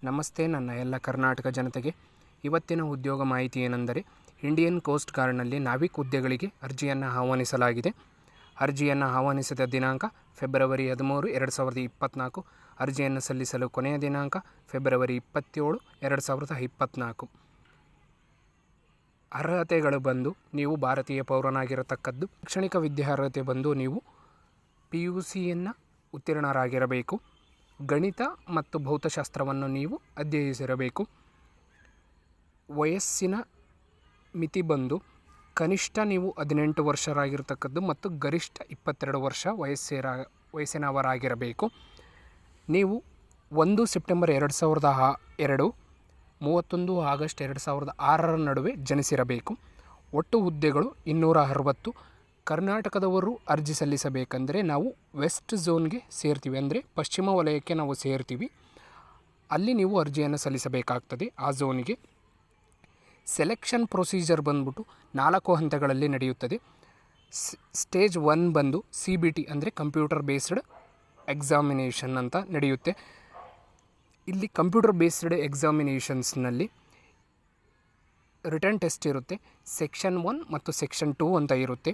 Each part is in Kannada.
ನಮಸ್ತೆ ನನ್ನ ಎಲ್ಲ ಕರ್ನಾಟಕ ಜನತೆಗೆ. ಇವತ್ತಿನ ಉದ್ಯೋಗ ಮಾಹಿತಿ ಏನೆಂದರೆ, ಇಂಡಿಯನ್ ಕೋಸ್ಟ್ ಗಾರ್ಡ್ನಲ್ಲಿ ನಾವಿಕ್ ಹುದ್ದೆಗಳಿಗೆ ಅರ್ಜಿಯನ್ನು ಆಹ್ವಾನಿಸಲಾಗಿದೆ. ಅರ್ಜಿಯನ್ನು ಆಹ್ವಾನಿಸಿದ ದಿನಾಂಕ ಫೆಬ್ರವರಿ 13, 2024. ಅರ್ಜಿಯನ್ನು ಸಲ್ಲಿಸಲು ಕೊನೆಯ ದಿನಾಂಕ ಫೆಬ್ರವರಿ 27, 2024. ಅರ್ಹತೆಗಳು ಬಂದು ನೀವು ಭಾರತೀಯ ಪೌರನಾಗಿರತಕ್ಕದ್ದು. ಶೈಕ್ಷಣಿಕ ವಿದ್ಯಾರ್ಹತೆ ಬಂದು ನೀವು PUCಯನ್ನು ಉತ್ತೀರ್ಣರಾಗಿರಬೇಕು. ಗಣಿತ ಮತ್ತು ಭೌತಶಾಸ್ತ್ರವನ್ನು ನೀವು ಅಧ್ಯಯಿಸಿರಬೇಕು. ವಯಸ್ಸಿನ ಮಿತಿ ಬಂದು ಕನಿಷ್ಠ ನೀವು 18 ವರ್ಷರಾಗಿರ್ತಕ್ಕದ್ದು ಮತ್ತು ಗರಿಷ್ಠ 22 ವರ್ಷ ವಯಸ್ಸಿನವರಾಗಿರಬೇಕು. ನೀವು 1 ಸೆಪ್ಟೆಂಬರ್ 2002, 31 ಆಗಸ್ಟ್ 2006 ನಡುವೆ ಜನಿಸಿರಬೇಕು. ಒಟ್ಟು ಹುದ್ದೆಗಳು 260. ಕರ್ನಾಟಕದವರು ಅರ್ಜಿ ಸಲ್ಲಿಸಬೇಕಂದರೆ ನಾವು ವೆಸ್ಟ್ ಝೋನ್ಗೆ ಸೇರ್ತೀವಿ, ಅಂದರೆ ಪಶ್ಚಿಮ ವಲಯಕ್ಕೆ ನಾವು ಸೇರ್ತೀವಿ. ಅಲ್ಲಿ ನೀವು ಅರ್ಜಿಯನ್ನು ಸಲ್ಲಿಸಬೇಕಾಗ್ತದೆ ಆ ಝೋನಿಗೆ. ಸೆಲೆಕ್ಷನ್ ಪ್ರೊಸೀಜರ್ ಬಂದ್ಬಿಟ್ಟು 4 ಹಂತಗಳಲ್ಲಿ ನಡೆಯುತ್ತದೆ. ಸ್ಟೇಜ್ 1 ಬಂದು CBT ಅಂದರೆ ಕಂಪ್ಯೂಟರ್ ಬೇಸ್ಡ್ ಎಕ್ಸಾಮಿನೇಷನ್ ಅಂತ ನಡೆಯುತ್ತೆ. ಇಲ್ಲಿ ಕಂಪ್ಯೂಟರ್ ಬೇಸ್ಡ್ ಎಕ್ಸಾಮಿನೇಷನ್ಸ್ನಲ್ಲಿ ರಿಟರ್ನ್ ಟೆಸ್ಟ್ ಇರುತ್ತೆ. ಸೆಕ್ಷನ್ 1 ಮತ್ತು ಸೆಕ್ಷನ್ 2 ಅಂತ ಇರುತ್ತೆ.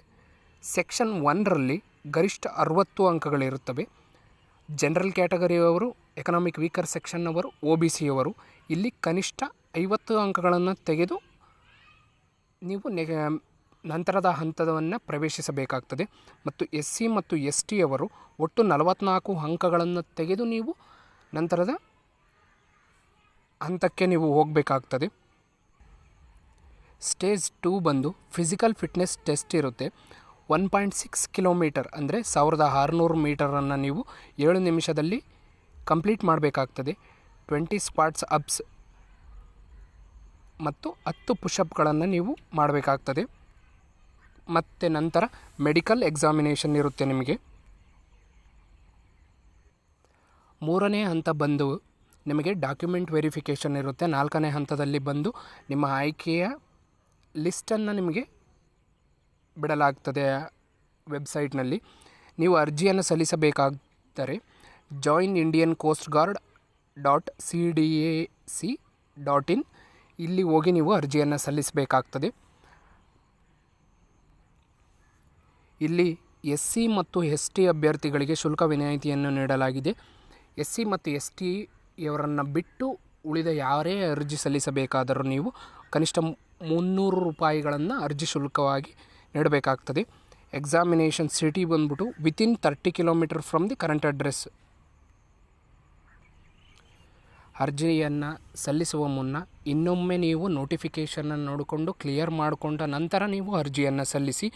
ಸೆಕ್ಷನ್ 1ರಲ್ಲಿ ಗರಿಷ್ಠ 60 ಅಂಕಗಳಿರುತ್ತವೆ. ಜನರಲ್ ಕ್ಯಾಟಗರಿಯವರು, ಎಕನಾಮಿಕ್ ವೀಕರ್ ಸೆಕ್ಷನ್ನವರು, OBCಯವರು ಇಲ್ಲಿ ಕನಿಷ್ಠ 50 ಅಂಕಗಳನ್ನು ತೆಗೆದು ನೀವು ನಂತರದ ಹಂತವನ್ನು ಪ್ರವೇಶಿಸಬೇಕಾಗ್ತದೆ. ಮತ್ತು SC ಮತ್ತು STಯವರು ಒಟ್ಟು 44 ಅಂಕಗಳನ್ನು ತೆಗೆದು ನೀವು ನಂತರದ ಹಂತಕ್ಕೆ ನೀವು ಹೋಗಬೇಕಾಗ್ತದೆ. ಸ್ಟೇಜ್ 2 ಬಂದು ಫಿಸಿಕಲ್ ಫಿಟ್ನೆಸ್ ಟೆಸ್ಟ್ ಇರುತ್ತೆ. 1.6 ಕಿಲೋಮೀಟರ್ ಅಂದರೆ 1600 ಮೀಟರನ್ನು ನೀವು 7 ನಿಮಿಷದಲ್ಲಿ ಕಂಪ್ಲೀಟ್ ಮಾಡಬೇಕಾಗ್ತದೆ. 20 ಸ್ಕ್ವಾಟ್ಸ್ ಅಪ್ಸ್ ಮತ್ತು 10 ಪುಷಪ್ಗಳನ್ನು ನೀವು ಮಾಡಬೇಕಾಗ್ತದೆ. ಮತ್ತು ನಂತರ ಮೆಡಿಕಲ್ ಎಕ್ಸಾಮಿನೇಷನ್ ಇರುತ್ತೆ ನಿಮಗೆ. 3ನೇ ಹಂತ ಬಂದು ನಿಮಗೆ ಡಾಕ್ಯುಮೆಂಟ್ ವೆರಿಫಿಕೇಷನ್ ಇರುತ್ತೆ. 4ನೇ ಹಂತದಲ್ಲಿ ಬಂದು ನಿಮ್ಮ ಆಯ್ಕೆಯ ಲಿಸ್ಟನ್ನು ನಿಮಗೆ ಬಿಡಲಾಗ್ತದೆ ವೆಬ್ಸೈಟ್ನಲ್ಲಿ. ನೀವು ಅರ್ಜಿಯನ್ನು ಸಲ್ಲಿಸಬೇಕಾದರೆ join Indian coast guard .cdac.in ಇಲ್ಲಿ ಹೋಗಿ ನೀವು ಅರ್ಜಿಯನ್ನು ಸಲ್ಲಿಸಬೇಕಾಗ್ತದೆ. ಇಲ್ಲಿ SC ಮತ್ತು ST ಅಭ್ಯರ್ಥಿಗಳಿಗೆ ಶುಲ್ಕ ವಿನಾಯಿತಿಯನ್ನು ನೀಡಲಾಗಿದೆ. SC ಮತ್ತು STಯವರನ್ನು ಬಿಟ್ಟು ಉಳಿದ ಯಾರೇ ಅರ್ಜಿ ಸಲ್ಲಿಸಬೇಕಾದರೂ ನೀವು ಕನಿಷ್ಠ 300 ರೂಪಾಯಿಗಳನ್ನು ಅರ್ಜಿ ಶುಲ್ಕವಾಗಿ ನೀಡಬೇಕಾಗ್ತದೆ. ಎಕ್ಸಾಮಿನೇಷನ್ ಸಿಟಿ ಬಂದ್ಬಿಟ್ಟು within 30 kilometre from the current address. ಅರ್ಜಿಯನ್ನು ಸಲ್ಲಿಸುವ ಮುನ್ನ ಇನ್ನೊಮ್ಮೆ ನೀವು ನೋಟಿಫಿಕೇಷನನ್ನು ನೋಡಿಕೊಂಡು ಕ್ಲಿಯರ್ ಮಾಡಿಕೊಂಡ ನಂತರ ನೀವು ಅರ್ಜಿಯನ್ನು ಸಲ್ಲಿಸಿ.